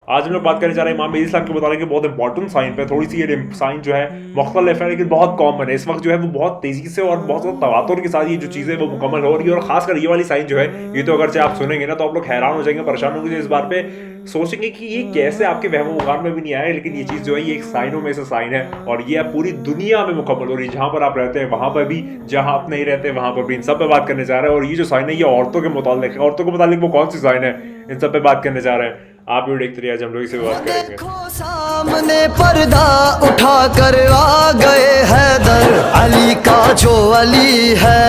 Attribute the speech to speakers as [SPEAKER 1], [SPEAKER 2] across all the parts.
[SPEAKER 1] आज हम लोग बात करने जा रहे हैं इमाम इस्लाम के मुताबिक बहुत इंपॉर्टेंट साइन पे। थोड़ी सी ये साइन जो है मुख्तलिफ है लेकिन बहुत कॉमन है। इस वक्त जो है वो बहुत तेजी से और बहुत ज़्यादा तवातुर के साथ ये जो चीज़ें वो मुकम्मल हो रही है। और खासकर ये वाली साइन जो है, ये तो अगर आप सुनेंगे ना तो आप लोग हैरान हो जाएंगे, परेशान होंगे, इस बार पे सोचेंगे कि ये कैसे आपके वहम मुकान में भी नहीं आया। लेकिन ये चीज़ जो है ये एक साइनों में से साइन है और ये पूरी दुनिया में मुकम्मल हो रही है। जहाँ पर आप रहते हैं वहाँ पर भी, जहाँ आप नहीं रहते वहाँ पर भी, इन सब पे बात करने जा रहे हैं। और ये जो साइन है ये औरतों के मुतालिक है। औरतों के मुतालिक वो कौन सी साइन है, इन सब पे बात करने जा रहे हैं। आप भी देखते रहिए, आज हम लोग इसे बात करेंगे।
[SPEAKER 2] सामने पर्दा उठा कर आ गए हैदर, अली का जो अली है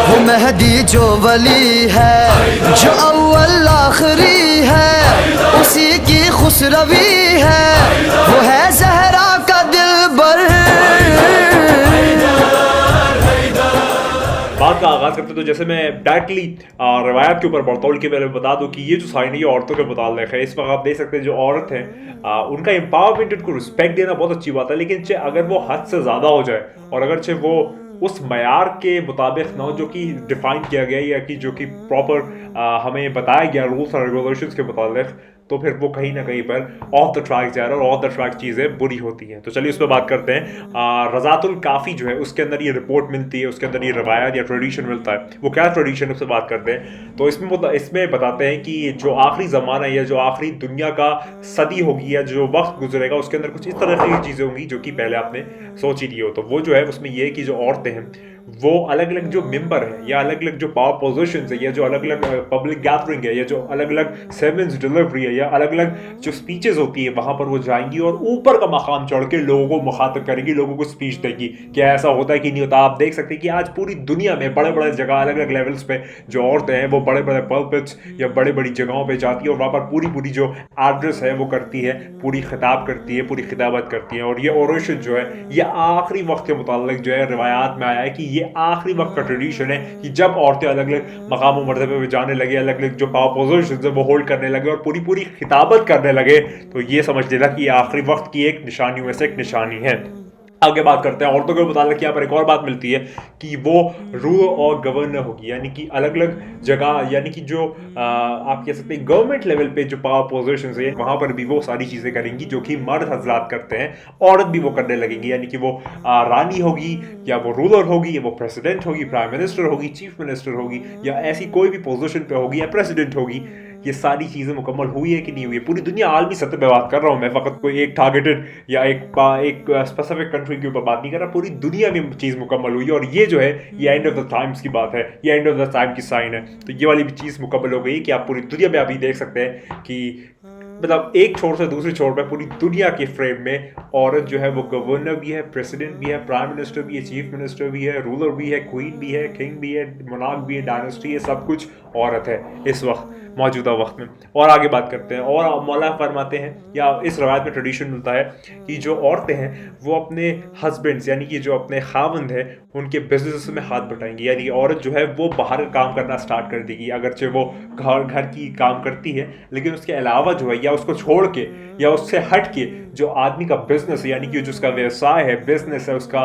[SPEAKER 2] वो मेहदी जो वली है, जो अव्वल आखिरी है उसी की खुसरवी है, वो है जहरा का दिलबर।
[SPEAKER 1] बात का आगाज करते तो जैसे मैं डायरेक्टली रवायत के ऊपर बढ़ता हूँ कि पहले बता दूं कि ये जो साइन है ये औरतों के मुताल्लिक है। इस वक्त आप देख सकते हैं जो औरत है उनका एम्पावरमेंट, उनको रिस्पेक्ट देना बहुत अच्छी बात है। लेकिन अगर वो हद से ज़्यादा हो जाए और अगर वो उस मयार के मुताबिक ना हो जो कि डिफाइन किया गया या कि जो कि प्रॉपर हमें बताया गया रूल्स और रेगुलेशंस के मुताबिक, तो फिर वो कहीं ना कहीं पर ऑफ द ट्रैक जा रहा है और ऑफ द ट्रैक चीज़ें बुरी होती हैं। तो चलिए उस पर बात करते हैं। रज़ातुल काफ़ी जो है उसके अंदर ये रिपोर्ट मिलती है, उसके अंदर ये रवायत या ट्रेडिशन मिलता है। वो क्या ट्रेडिशन, उससे बात करते हैं। तो इसमें बताते हैं कि जो आखिरी ज़माना या जो आखिरी दुनिया का सदी होगी या जो वक्त गुजरेगा उसके अंदर कुछ इस तरह की चीज़ें होंगी जो कि पहले आपने सोच ही ली हो। तो वो जो है उसमें ये कि जो औरतें हैं वो अलग अलग जो मेंबर है या अलग अलग जो पावर पोजीशंस है या जो अलग अलग पब्लिक गैदरिंग है या जो अलग अलग सेमेंस डिलीवरी है या अलग अलग जो स्पीचेस होती है वहां पर वो जाएंगी और ऊपर का मकाम चढ़ के लोगों को मुखातिब करेंगी, लोगों को स्पीच देगी। क्या ऐसा होता है कि नहीं होता? आप देख सकते हैं कि आज पूरी दुनिया में बड़े बड़े जगह अलग अलग लेवल्स पे जो औरतें हैं वो बड़े बड़े पल्पिट्स या बड़ी बड़ी जगहों पर जाती है और वहां पर पूरी पूरी जो एड्रेस है वो करती है, पूरी खिताब करती है, पूरी खिताबत करती है। और ये ओरेशन जो है ये आखिरी वक्त के मुतालिक जो है रिवायात में आया है कि ये आखिरी वक्त का ट्रेडिशन है कि जब औरतें अलग अलग मकाम मरतबे पे जाने लगे, अलग अलग जो पावर पोजीशंस है वो होल्ड करने लगे और पूरी पूरी खिताबत करने लगे, तो ये समझ लेना कि ये आखिरी वक्त की एक निशानियों में से एक निशानी है। आगे बात करते हैं औरतों के मुताबिक। यहाँ पर एक और बात मिलती है कि वो रूलर और गवर्नर होगी, यानी कि अलग अलग जगह, यानी कि जो आप कह सकते हैं गवर्नमेंट लेवल पे जो पावर पोजीशंस है वहां पर भी वो सारी चीज़ें करेंगी जो कि मर्द हजरात करते हैं, औरत भी वो करने लगेंगी। यानी कि वो रानी होगी या वो रूलर होगी या वो प्रेसिडेंट होगी, प्राइम मिनिस्टर होगी, चीफ मिनिस्टर होगी या ऐसी कोई भी पोजीशन पे होगी या प्रेसिडेंट होगी। ये सारी चीज़ें मुकम्मल हुई है कि नहीं हुई है? पूरी दुनिया आलमी सतह पे बात कर रहा हूँ मैं, फ़कत कोई एक टारगेटेड या एक स्पेसिफिक कंट्री के ऊपर बात नहीं कर रहा। पूरी दुनिया में चीज़ मुकम्मल हुई है और ये जो है ये एंड ऑफ द टाइम्स की बात है, ये एंड ऑफ द टाइम की साइन है। तो ये वाली भी चीज़ मुकम्मल हो गई कि आप पूरी दुनिया में अभी देख सकते हैं कि मतलब एक छोर से दूसरे छोर पर पूरी दुनिया के फ्रेम में औरत जो है वो गवर्नर भी है, प्रेसिडेंट भी है, प्राइम मिनिस्टर भी है, चीफ मिनिस्टर भी है, रूलर भी है, क्वीन भी है, किंग भी है, मोनार्क भी है, डायनेस्टी है, सब कुछ औरत है इस वक्त मौजूदा वक्त में। और आगे बात करते हैं और मौला फरमाते हैं या इस रवायत में ट्रेडिशन मिलता है कि जो औरतें हैं वो अपने हस्बैंड्स यानी कि जो अपने खावंद है उनके बिजनेस में हाथ बटाएंगी। यानी औरत जो है वो बाहर काम करना स्टार्ट कर देगी, अगरचे वो घर की काम करती है लेकिन उसके अलावा जो है या उसको छोड़ के या उससे हट के जो आदमी का बिजनेस है यानी कि जो उसका व्यवसाय है, बिजनेस है, उसका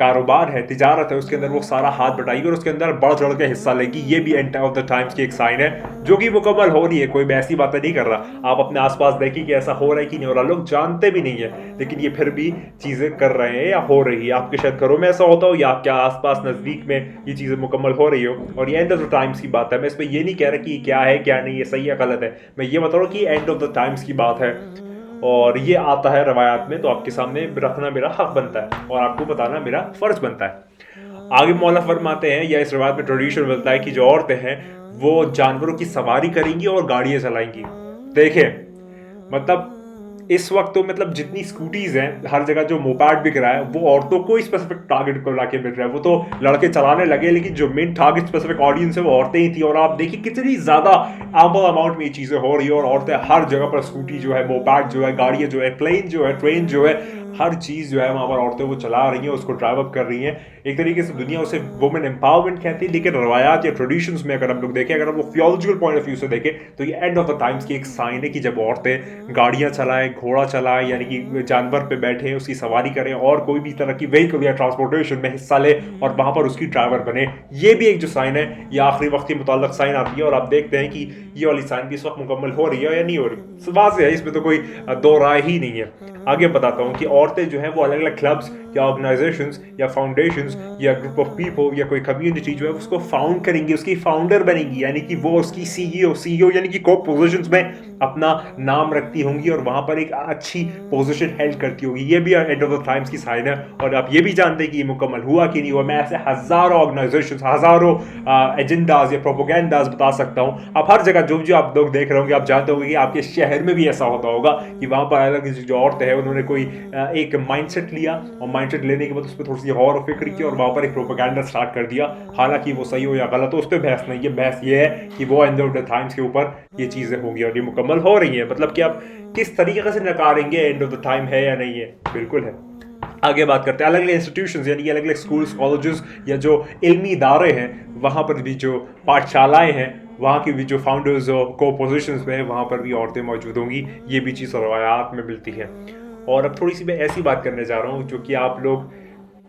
[SPEAKER 1] कारोबार है, तिजारत है, उसके अंदर वो सारा हाथ बटाएगी और उसके अंदर बढ़ चढ़ के हिस्सा लेगी। ये भी एंड ऑफ द टाइम्स की एक साइन है जो कि मुकम्मल हो रही है। कोई मैं ऐसी बातें नहीं कर रहा, आप अपने आसपास देखिए कि ऐसा हो रहा है कि नहीं हो रहा। लोग जानते भी नहीं है लेकिन ये फिर भी चीज़ें कर रहे हैं या हो रही है। आपके शायद घरों में ऐसा होता हो या आपके आसपास नज़दीक में ये चीज़ें मुकम्मल हो रही हो और ये एंड ऑफ द टाइम्स की बात है। मैं इसमें ये नहीं कह रहा कि क्या है क्या नहीं, ये सही है गलत है, मैं ये बता रहा हूँ कि एंड ऑफ द टाइम्स की बात है और ये आता है रवायात में, तो आपके सामने रखना मेरा हक बनता है और आपको बताना मेरा फर्ज बनता है। आगे मौला फरमाते हैं या इस रवायत में ट्रेडिशन मिलता है कि जो औरतें हैं वो जानवरों की सवारी करेंगी और गाड़ियां चलाएंगी। देखें मतलब इस वक्त तो मतलब जितनी स्कूटीज हैं हर जगह जो मोपैड बिक रहा है वो औरतों को स्पेसिफिक टारगेट को लाके मिल रहा है। वो तो लड़के चलाने लगे लेकिन जो मेन टारगेट स्पेसिफिक ऑडियंस है वो औरतें ही थी। और आप देखिए कितनी ज्यादा एम्पल अमाउंट में ये चीजें हो रही है और औरतें हर जगह पर स्कूटी जो है, मोपैड जो है, गाड़ियां जो है, प्लेन जो है, ट्रेन जो है, हर चीज़ जो है वहाँ पर औरतें वो चला रही हैं, उसको ड्राइव अप कर रही हैं। एक तरीके से दुनिया उसे वुमेन एम्पावरमेंट कहती है लेकिन रवायात या ट्रेडिशंस में अगर हम लोग देखें, अगर हम वो थियोलॉजिकल पॉइंट ऑफ व्यू से देखें तो ये एंड ऑफ द टाइम्स की एक साइन है कि जब औरतें गाड़ियाँ चलाएं, घोड़ा चलाएं यानी कि जानवर पे बैठें, उसकी सवारी करें और कोई भी तरह की व्हीकल या ट्रांसपोर्टेशन में हिस्सा ले और वहाँ पर उसकी ड्राइवर बने। ये भी एक जो साइन है ये आखिरी वक्त के मुताल्लिक साइन आती है और आप देखते हैं कि ये वाली साइन भी इस वक्त मुकम्मल हो रही है या नहीं हो रही। वाज़ेह है, इसमें तो कोई दो राय ही नहीं है। आगे बताता हूँ कि औरतें जो हैं वो अलग अलग क्लब्स या ऑर्गेनाइजेशंस या फाउंडेशंस या ग्रुप ऑफ पीपल या कोई कम्युनिटी जो है उसको फाउंड करेंगी, उसकी फाउंडर बनेंगी, यानी कि वो उसकी सीईओ यानी कि को पोजीशंस में अपना नाम रखती होंगी और वहां पर एक अच्छी पोजीशन हेल्ड करती होगी। ये भी एंड ऑफ द टाइम्स की साइन है। और आप ये भी जानते हैं कि ये मुकम्मल हुआ कि नहीं हुआ। मैं ऐसे हज़ारों ऑर्गेनाइजेशंस, हज़ारों एजेंडाज या प्रोपोगेंडाज बता सकता हूँ। आप हर जगह जो जो आप लोग देख रहे होंगे आप जानते होंगे कि आपके शहर में भी ऐसा होता होगा कि वहाँ पर अलग जो औरतें हैं उन्होंने कोई एक माइंडसेट लिया और माइंडसेट लेने के बाद उस पर थोड़ी सी गौर और फिक्र की और वहाँ पर एक प्रोपोगेंडा स्टार्ट कर दिया। हालांकि वो सही हो या गलत हो उस पर बहस नहीं है। बहस ये है कि वो एंड ऑफ द टाइम्स के ऊपर ये चीज़ें होंगी और ये मुकम्मल हो रही है। मतलब कि आप किस तरीके से नकारेंगे एंड ऑफ द टाइम है या नहीं है, बिल्कुल है। आगे बात करते हैं अलग अलग इंस्टीट्यूशंस यानी कि अलग अलग स्कूल्स, कॉलेजेस या जो इल्मी इदारे हैं वहाँ पर भी जो पाठशालाएँ हैं वहाँ की भी जो फाउंडर्स और को पोजिशंस में वहाँ पर भी औरतें मौजूद होंगी। ये भी चीज़ रवायात में मिलती है। और अब थोड़ी सी मैं ऐसी बात करने जा रहा हूँ जो कि आप लोग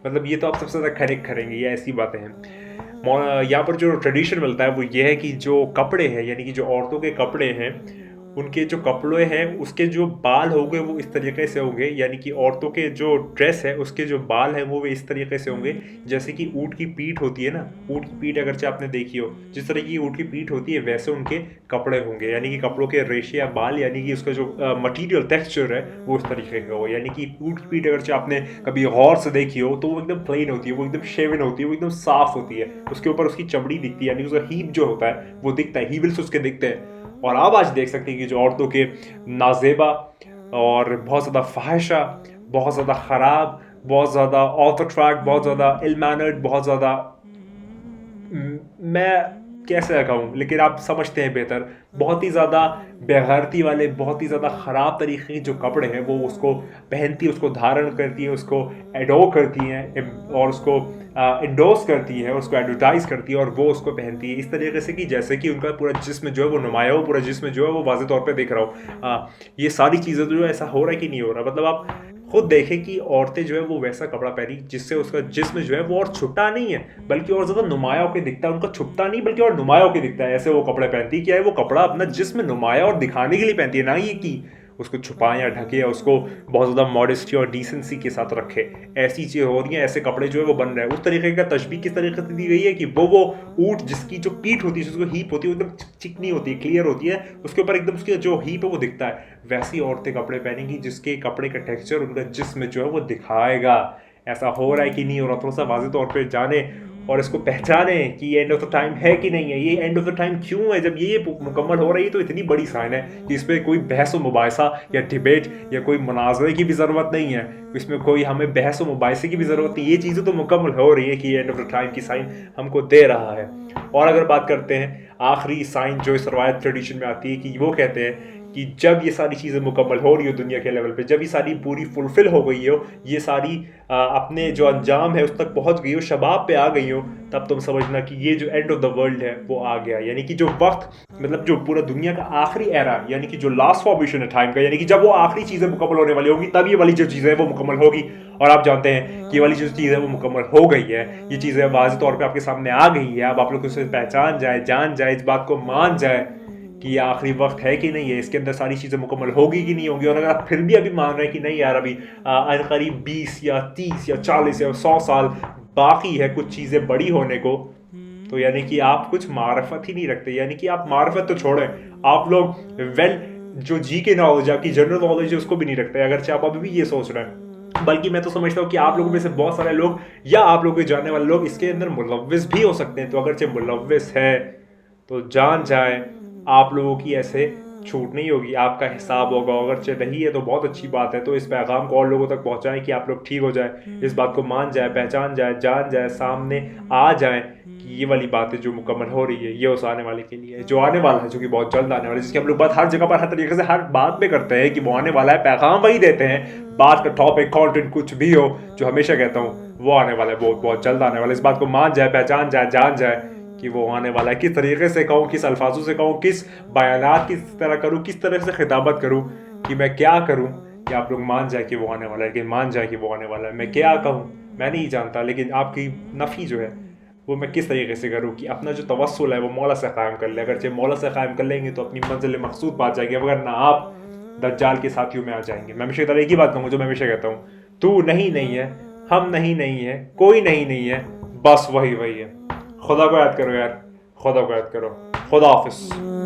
[SPEAKER 1] मतलब ये तो आप सबसे ज़्यादा कनेक्ट करेंगे, ये ऐसी बातें हैं। यहाँ पर जो ट्रेडिशन मिलता है वो ये है कि जो कपड़े हैं यानी कि जो औरतों के कपड़े हैं उनके जो कपड़े हैं उसके जो बाल होंगे वो इस तरीके से होंगे, यानी कि औरतों के जो ड्रेस है उसके जो बाल हैं वो इस तरीके से होंगे जैसे कि ऊँट की पीठ होती है ना। ऊँट की पीठ अगरचे आपने देखी हो, जिस तरह की ऊँट की पीठ होती है वैसे उनके कपड़े होंगे, यानी कि कपड़ों के रेशे या बाल यानी कि उसका जो मटीरियल टेक्सचर है वो उस तरीके का हो। यानी कि ऊँट की पीठ अगरचे आपने कभी गौर से देखी हो तो वो एकदम प्लेन होती है, वो एकदम शेवन होती है, वो एकदम साफ होती है। उसके ऊपर उसकी चमड़ी दिखती है यानी उसका हीप जो होता है वो दिखता है, हीविल्स उसके दिखते हैं। और आप आज देख सकते हैं कि जो औरतों के नाजेबा और बहुत ज़्यादा फाहिशा, बहुत ज़्यादा ख़राब, बहुत ज़्यादा ऑफ द ट्रैक, बहुत ज़्यादा इल मैनर्ड, बहुत ज़्यादा मैं कैसे कहूँ लेकिन आप समझते हैं बेहतर, बहुत ही ज़्यादा बेगैरती वाले, बहुत ही ज़्यादा ख़राब तरीके के जो कपड़े हैं वो उसको पहनती है, उसको धारण करती है, उसको एडोर करती हैं और उसको इंडोर्स करती है, उसको एडवर्टाइज़ करती है और वो उसको पहनती है इस तरीके से कि जैसे कि उनका पूरा जिस्म जो है वो नुमाया हो, पूरा जिस्म जो है वो वाज़ेह तौर पे दिख रहा हो। ये सारी चीज़ें जो ऐसा हो रहा है कि नहीं हो रहा, मतलब आप खुद देखें कि औरतें जो है वो वैसा कपड़ा पहनी जिससे उसका जिस्म जो है वो और छुपता नहीं है बल्कि और ज़्यादा नुमाया होकर दिखता है। उनका छुपता नहीं बल्कि और नुमाया होकर दिखता है। ऐसे वो कपड़े पहनती क्या है, वो कपड़ा अपना जिस्म नुमाया और दिखाने के लिए पहनती है, ना ये कि उसको छुपाएं या ढके या उसको बहुत ज़्यादा मॉडेस्टी और डिसेंसी के साथ रखे। ऐसी चीज़ें हो रही हैं, ऐसे कपड़े जो है वो बन रहे हैं। उस तरीके का तशबीह किस तरीके से दी गई है कि वो ऊँट जिसकी जो पीठ होती है, जिसको हीप होती है, वो एकदम चिकनी होती है, क्लियर होती है, उसके ऊपर एकदम उसकी जो हीप है वो दिखता है। वैसी औरतें कपड़े पहनेंगी जिसके कपड़े का टेक्सचर उनका जिस्म जो है वो दिखाएगा। ऐसा हो रहा है कि नहीं हो रहा, थोड़ा सा वाज़ेह तौर पर जाने और इसको पहचाने कि ये एंड ऑफ द टाइम है कि नहीं है। ये एंड ऑफ द टाइम क्यों है, जब ये मुकम्मल हो रही है तो इतनी बड़ी साइन है कि इस पर कोई बहस व मुबाहिसा या डिबेट या कोई मुनाजरे की भी ज़रूरत नहीं है, इसमें कोई हमें बहस व मुबाहिसे की भी ज़रूरत नहीं। ये चीज़ें तो मुकम्मल हो रही है कि ये एंड ऑफ द टाइम की साइन हमको दे रहा है। और अगर बात करते हैं आखिरी साइन जो इस रवायत ट्रेडिशन में आती है कि वो कहते हैं कि जब ये सारी चीज़ें मुकम्मल हो रही हो दुनिया के लेवल पे, जब ये सारी पूरी फुलफिल हो गई हो, ये सारी अपने जो अंजाम है उस तक पहुंच गई हो, शबाब पे आ गई हो, तब तुम समझना कि ये जो एंड ऑफ द वर्ल्ड है वो आ गया। यानी कि जो वक्त मतलब जो पूरा दुनिया का आखिरी एरा यानी कि जो लास्ट फॉर्मेशन है टाइम का, यानी कि जब वो आखिरी चीज़ें मुकम्मल होने वाली होगी तब ये वाली जो चीज़ें हैं वो मुकम्मल होगी। और आप जानते हैं कि ये वाली जो चीज़ है वो मुकम्मल हो गई है। ये चीज़ें वाज़ेह तौर पर आपके सामने आ गई है। अब आप लोग उसे पहचान जाए, जान जाए, इस बात को मान जाए कि ये आखिरी वक्त है कि नहीं है, इसके अंदर सारी चीज़ें मुकम्मल होगी कि नहीं होगी। और अगर आप फिर भी अभी मान रहे हैं कि नहीं यार अभी करीब 20 या 30 या 40 या 100 साल बाकी है कुछ चीज़ें बड़ी होने को, तो यानी कि आप कुछ मार्फत ही नहीं रखते। यानी कि आप मार्फत तो छोड़ें, आप लोग जो जी के नॉलेज, आपकी जनरल नॉलेज है उसको भी नहीं रखते, अगरचे आप अभी भी ये सोच रहे हैं। बल्कि मैं तो समझता हूँ कि आप लोगों में से बहुत सारे लोग या आप लोगों के जानने वाले लोग इसके अंदर मुलव्विस भी हो सकते हैं। तो अगरचे मुलव्विस है तो जान जाए आप लोगों की ऐसे छूट नहीं होगी, आपका हिसाब होगा। अगर नहीं है तो बहुत अच्छी बात है। तो इस पैगाम को और लोगों तक पहुंचाएं कि आप लोग ठीक हो जाए, इस बात को मान जाए, पहचान जाए, जान जाए, सामने आ जाए कि ये वाली बातें जो मुकम्मल हो रही है ये उस आने वाले के लिए है, जो आने वाला है, जो कि बहुत जल्द आने वाला है, जिसकी हम लोग बात हर जगह पर हर तरीके से हर बात में करते हैं कि वो आने वाला है। पैगाम वही देते हैं, बात का टॉपिक कंटेंट कुछ भी हो, जो हमेशा कहता हूँ वो आने वाला है, बहुत बहुत जल्द आने वाला है। इस बात को मान जाए, पहचान जाए, जान जाए कि वो आने वाला है। किस तरीके से कहूँ, किस अल्फाजों से कहूँ, किस बयानात किस तरह करूँ, किस तरह से खिताबत करूँ कि मैं क्या करूं कि आप लोग मान जाए कि वो आने वाला है, लेकिन मान जाए कि वो आने वाला है। मैं क्या कहूं मैं नहीं जानता, लेकिन आपकी नफ़ी जो है वो मैं किस तरीके से करूं कि अपना जो तवस्सुल है वो मौला से क़ायम कर ले। अगर चाहे मौला से क़ायम कर लेंगे तो अपनी मंजिल मकसूद बात जाएगी, वरना आप दज्जाल के साथियों में आ जाएंगे। मैं हमेशा एक ही बात कहूँगा जो मैं हमेशा कहता हूँ, तू नहीं है, हम नहीं है, कोई नहीं है, बस वही है। खुदा को याद करो यार, खुदा को याद करो। खुदा हाफिज़।